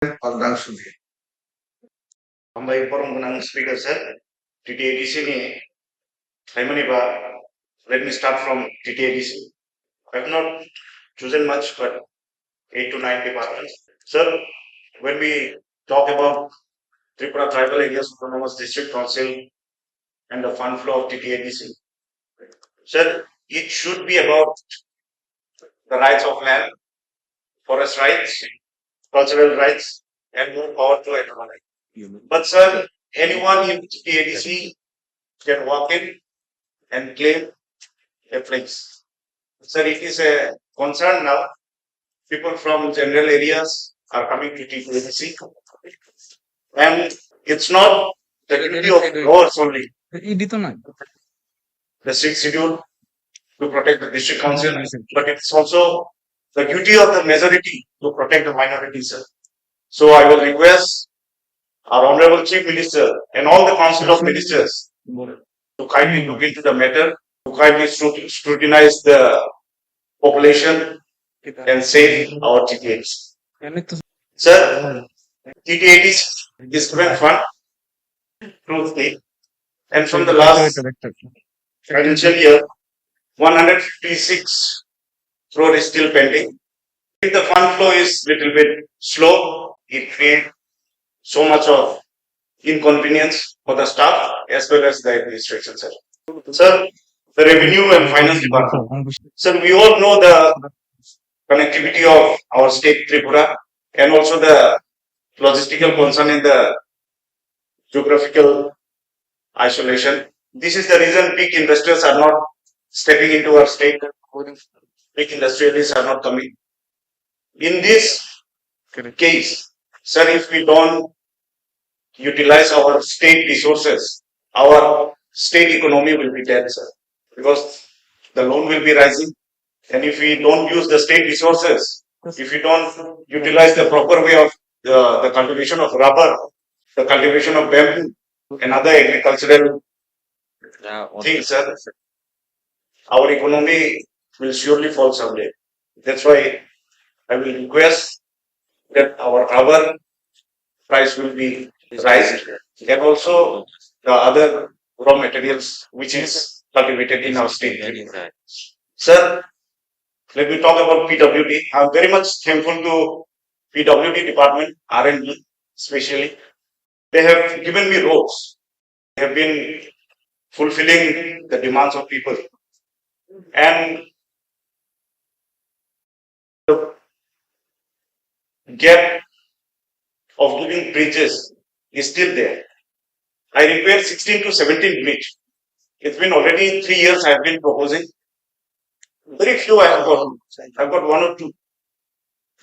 Pandang Sudi. Ambai Porong Gunang speaker sir, TTADC ni Haimaniba. Let me start from TTADC. I have not chosen much, but 8 to 9 departments. Sir, when we talk about Tripura Tribal Areas Autonomous District Council and the fund flow of TTADC, sir, it should be about the rights of land, forest rights, cultural rights, and more power to everyone. But sir, anyone in TTADC can walk in and claim a place. Sir, it is a concern now. People from general areas are coming to TTADC, and it's not the duty of growers only, the sixth schedule to protect the district council, but it's also the duty of the majority to protect the minorities. Sir. So I will request our Honorable Chief Minister and all the Council of Ministers to kindly look into the matter, to kindly scrutinize the population and save our TTAs. Sir, TTAs is given fund through state, and from the last financial year, 156 crore is still pending. If the fund flow is little bit slow, it creates so much of inconvenience for the staff as well as the administration, sir. Sir, the revenue and finance department. Sir, we all know the connectivity of our state Tripura and also the logistical concern in the geographical isolation. This is the reason big investors are not stepping into our state. Big industrialists are not coming. In this case, sir, if we don't utilize our state resources, our state economy will be dead, sir, because the loan will be rising. And if we don't use the state resources, if we don't utilize the proper way of the cultivation of rubber, the cultivation of bamboo, and other agricultural things, sir, our economy will surely fall someday. That's why I will request that our rubber price will be raised, and also the other raw materials which is cultivated in our state. Sir, let me talk about PWD. I'm very much thankful to PWD department, R&D especially. They have given me roads. They have been fulfilling the demands of people. And the gap of giving bridges is still there. I repaired 16 to 17 bridge. It's been already 3 years I have been proposing. Very few I have got. I've got one or two.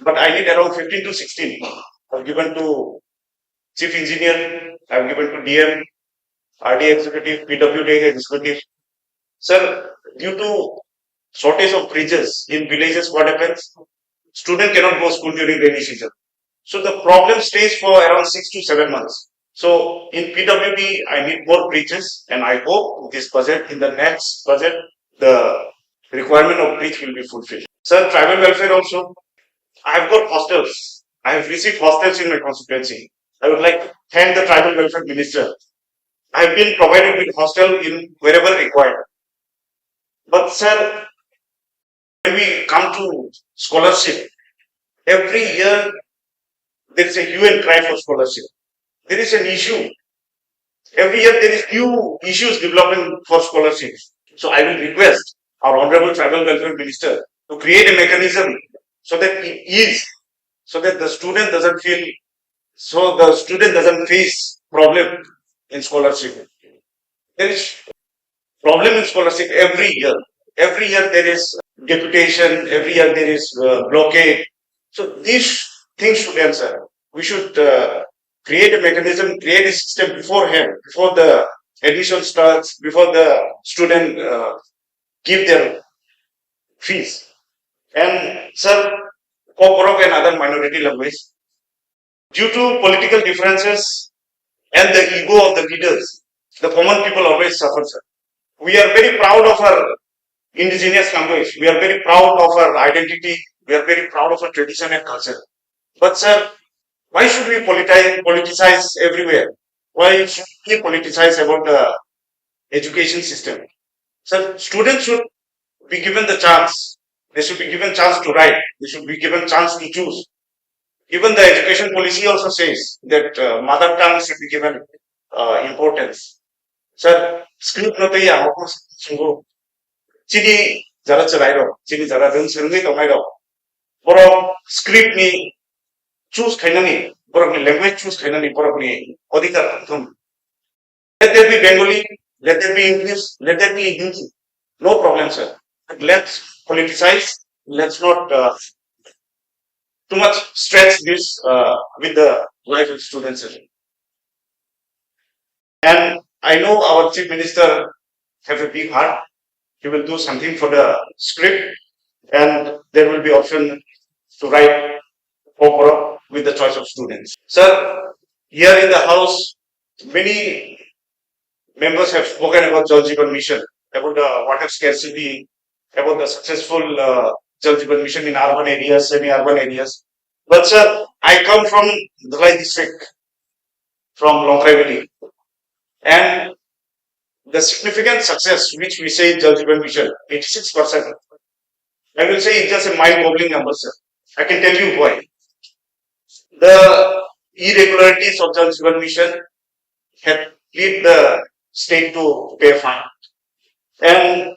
But I need around 15 to 16. I've given to chief engineer, I've given to DM, RD executive, PWD executive. Sir, due to shortage of bridges in villages, what happens? Student cannot go school during rainy season. So the problem stays for around 6 to 7 months. So in PWD, I need more bridges, and I hope this budget, in the next budget, the requirement of bridge will be fulfilled. Sir, tribal welfare also. I have got hostels. I have received hostels in my constituency. I would like to thank the tribal welfare minister. I have been provided with hostel in wherever required. But sir, when we come to scholarship, every year there is a hue and cry for scholarship. There is an issue. Every year there is new issues developing for scholarships. So I will request our Honorable Tribal Welfare Minister to create a mechanism so that it is, so that the student doesn't feel, so the student doesn't face problem in scholarship. There is problem in scholarship every year. Every year there is deputation, every year there is blockade. So these things should answer. We should create a mechanism, create a system beforehand, before the admission starts, before the student give their fees. And sir, Kokorok and other minority language, due to political differences and the ego of the leaders, the common people always suffer, sir. We are very proud of our indigenous language. We are very proud of our identity. We are very proud of our tradition and culture. But sir, Why should we politicize everywhere? Why should we politicize about the education system? So students should be given the chance. They should be given chance to write. They should be given chance to choose. Even the education policy also says that mother tongue should be given importance. Sir, script no taya ako sungguh. Sini jara cerai do, sini jara deng sering kamai do. Borok script ni choose kainani, borok ni language choose kainani, borok ni odikar tum. Let there be Bengali, let there be English, let there be Hindi. No problem, sir. But let's politicize. Let's not too much stretch this with the life of students. And I know our chief minister have a big heart. He will do something for the script, and there will be option to write opera with the choice of students. Sir, here in the house, many members have spoken about Jal Jeevan Mission, about the water scarcity, about the successful Jal Jeevan Mission in urban areas, semi-urban areas. But sir, I come from Dhalai district, from Longtrai, and the significant success which we say in Jal Jeevan Mission, 86%, I will say it's just a mind-boggling number, sir. I can tell you why. The irregularities of Jal Jeevan Mission had led the state to pay a fine. And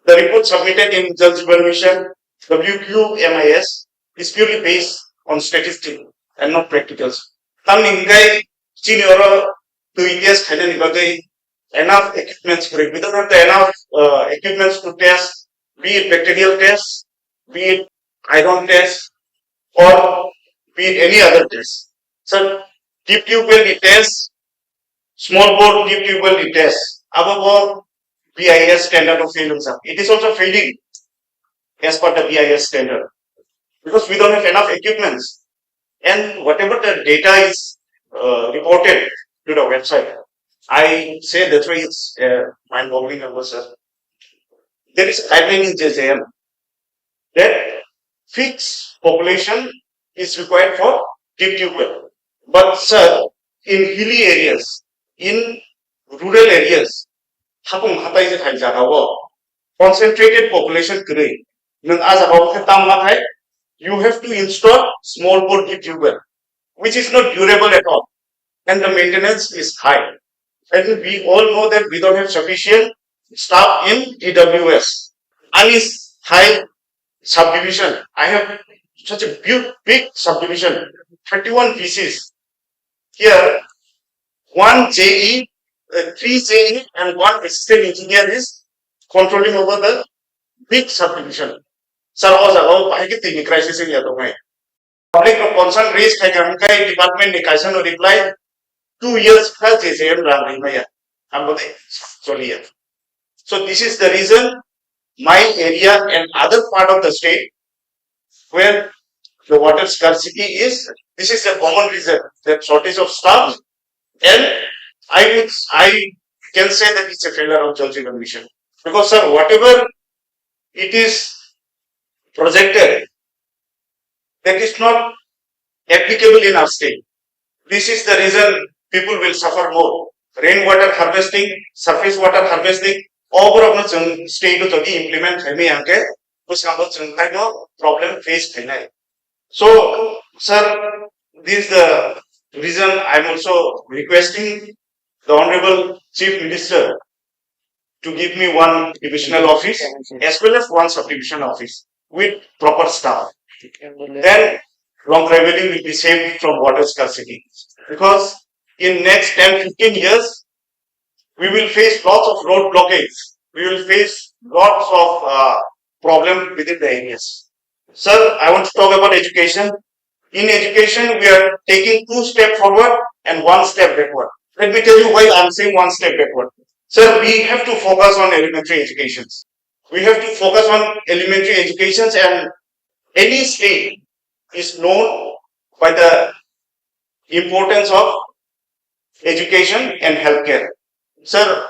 the report submitted in Jal Jeevan Mission, WQMIS, is purely based on statistics and not practicals. Tam ningkai chin euro to India's Thailand nibagai enough equipments for it. We don't have the enough equipments to test, be it bacterial tests, be it iron tests, or be it any other test. So deep tube well test, small bore deep tube well test. Above all, BIS standard of failing. It is also failing as per the BIS standard because we don't have enough equipments. And whatever the data is reported to the website, I say that's why it's mind-boggling number, sir. There is a guideline in JJM that fixed population is required for deep tube well. But sir, in hilly areas, in rural areas, hakung hatai je thai jaga wo concentrated population kre. Nang a jaga wo tam ma thai, you have to install small bore deep tube well, which is not durable at all, and the maintenance is high. And we all know that we don't have sufficient staff in DWS. Ali's high subdivision. I have such a big subdivision, 31 pieces. Here, one JE, three JE, and one assistant engineer is controlling over the big subdivision. Sir, also, I get the crisis in the public concern raised by the department, the reply 2 years plus JJM Ram So this is the reason my area and other part of the state where the water scarcity is, this is a common reason, the shortage of staff, and I can say that it's a failure of Jal Jeevan Mission. Because sir, whatever it is projected, that is not applicable in our state. This is the reason people will suffer more. Rainwater harvesting, surface water harvesting, all of the state to implement problem faced. So, sir, this is the reason I'm also requesting the Honorable Chief Minister to give me one divisional office as well as one subdivision office with proper staff. Then long revenue will be saved from water scarcity. Because in next 10-15 years, we will face lots of road blockades. We will face lots of problems within the areas. Sir, I want to talk about education. In education, we are taking 2 steps forward and 1 step backward. Let me tell you why I'm saying 1 step backward. Sir, we have to focus on elementary educations. We have to focus on elementary educations, and any state is known by the importance of education and healthcare. Sir,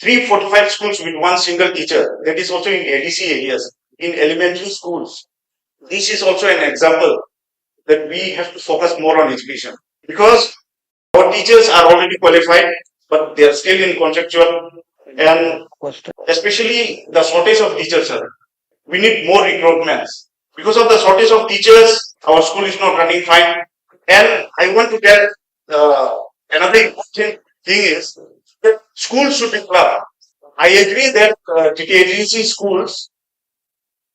345 schools with one single teacher, that is also in ADC areas, in elementary schools. This is also an example that we have to focus more on education because our teachers are already qualified, but they are still in contractual, and especially the shortage of teachers, sir. We need more recruitments. Because of the shortage of teachers, our school is not running fine. And I want to tell another important thing is that schools should be club. I agree that TTAGC schools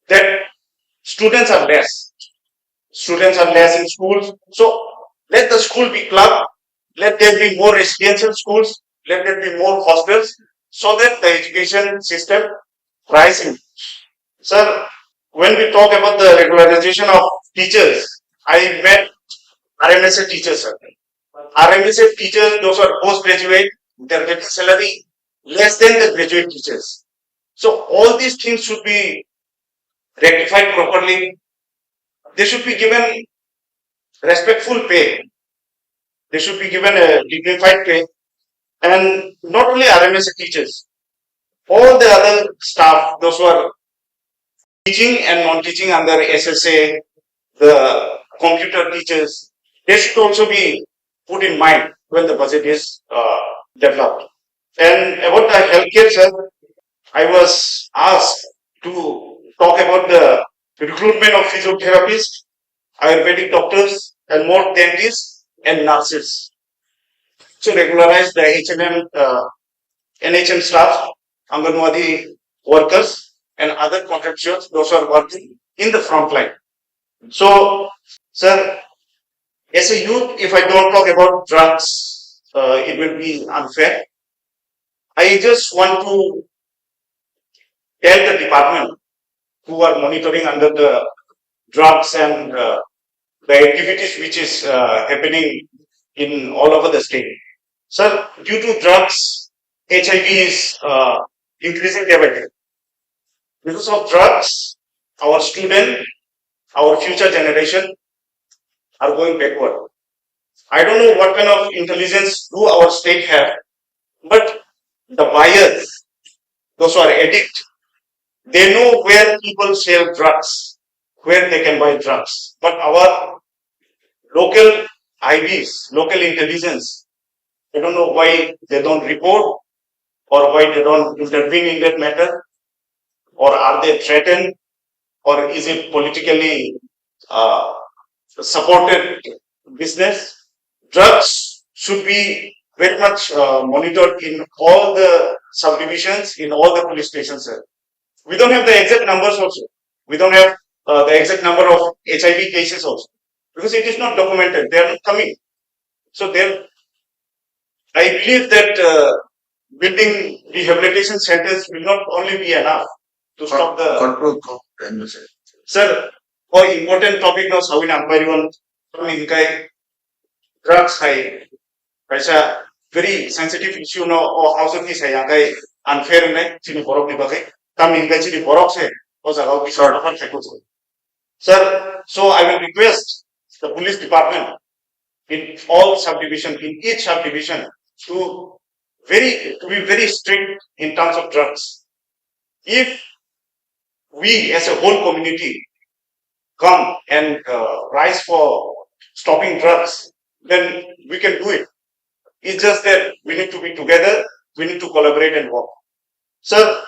that students are less. Students are less in schools. So let the school be club. Let there be more residential schools. Let there be more hostels so that the education system rises. Sir, when we talk about the regularization of teachers, I met RMSA teachers, sir. RMSA teachers, those are postgraduate, they're getting salary less than the graduate teachers. So all these things should be rectified properly. They should be given respectful pay. They should be given a dignified pay. And not only RMSA teachers, all the other staff, those who are teaching and non-teaching under SSA, the computer teachers, they should also be put in mind when the budget is developed. And about the healthcare, sir, I was asked to talk about the recruitment of physiotherapists, Ayurvedic doctors, and more dentists and nurses to regularize the NHM staff, Anganwadi workers, and other contractuals, those who are working in the front line. So, sir, as a youth, if I don't talk about drugs, it will be unfair. I just want to tell the department who are monitoring under the drugs and the activities which is happening in all over the state. Sir, due to drugs, HIV is increasing day by day. Because of drugs, our student, our future generation are going backward. I don't know what kind of intelligence do our state have, but the buyers, those who are addicts, they know where people sell drugs, where they can buy drugs. But our local IBs, local intelligence, I don't know why they don't report or why they don't intervene in that matter, or are they threatened, or is it politically uh, supported business? Drugs should be very much monitored in all the subdivisions, in all the police stations, sir. We don't have the exact numbers also. We don't have the exact number of HIV cases also because it is not documented. They are not coming. So there, I believe that building rehabilitation centers will not only be enough to stop the control. Sir, for important topic now, Sawin Ampariwan, drugs hai, kaisa very sensitive issue no or also ki saya kai unfair ne chini borok ni bagai kam ingai chini borok se o jaga ki sort of theko sir. So I will request the police department in all subdivision, in each subdivision, to to be very strict in terms of drugs. If we as a whole community come and rise for stopping drugs, then we can do it. It's just that we need to be together, we need to collaborate and work. Sir,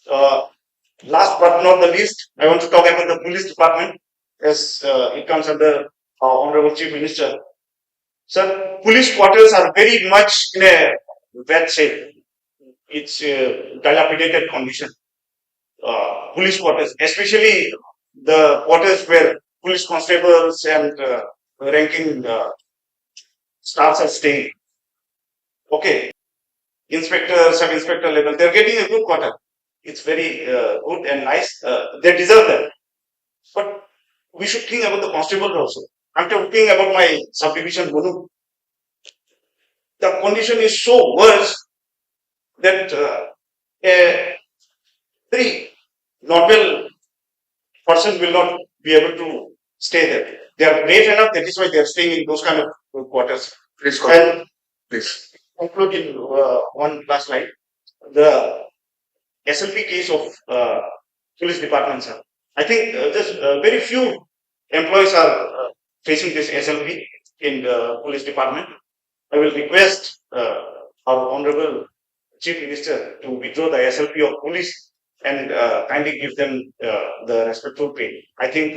uh, last but not the least, I want to talk about the police department as it comes under Honorable Chief Minister. Sir, police quarters are very much in a bad shape. It's a dilapidated condition. Police quarters, especially the quarters where police constables and ranking staffs are staying. Okay, inspector, sub inspector level, they're getting a good quarter. It's very good and nice. They deserve that. But we should think about the constables also. I'm talking about my subdivision, Bunu. The condition is so worse that a very normal person will not be able to stay there. They are brave enough, that is why they are staying in those kind of quarters. Please, and please conclude in one last slide. The SLP case of police department, sir. I think just very few employees are facing this SLP in the police department. I will request our honorable chief minister to withdraw the SLP of police and kindly give them the respectful pay. I think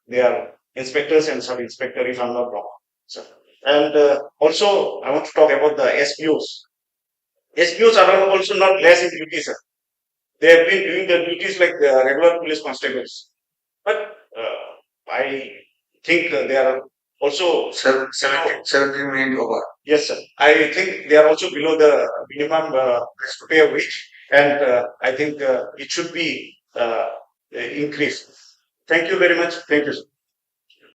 they are inspectors and sub inspector, if I'm not wrong. So, and also, I want to talk about the SPOs. SPOs are also not less in duty, sir. They have been doing their duties like the regular police constables. But I think they are also 17 million over. Yes, sir. I think they are also below the minimum pay wage, and I think it should be increased. Thank you very much. Thank you, sir.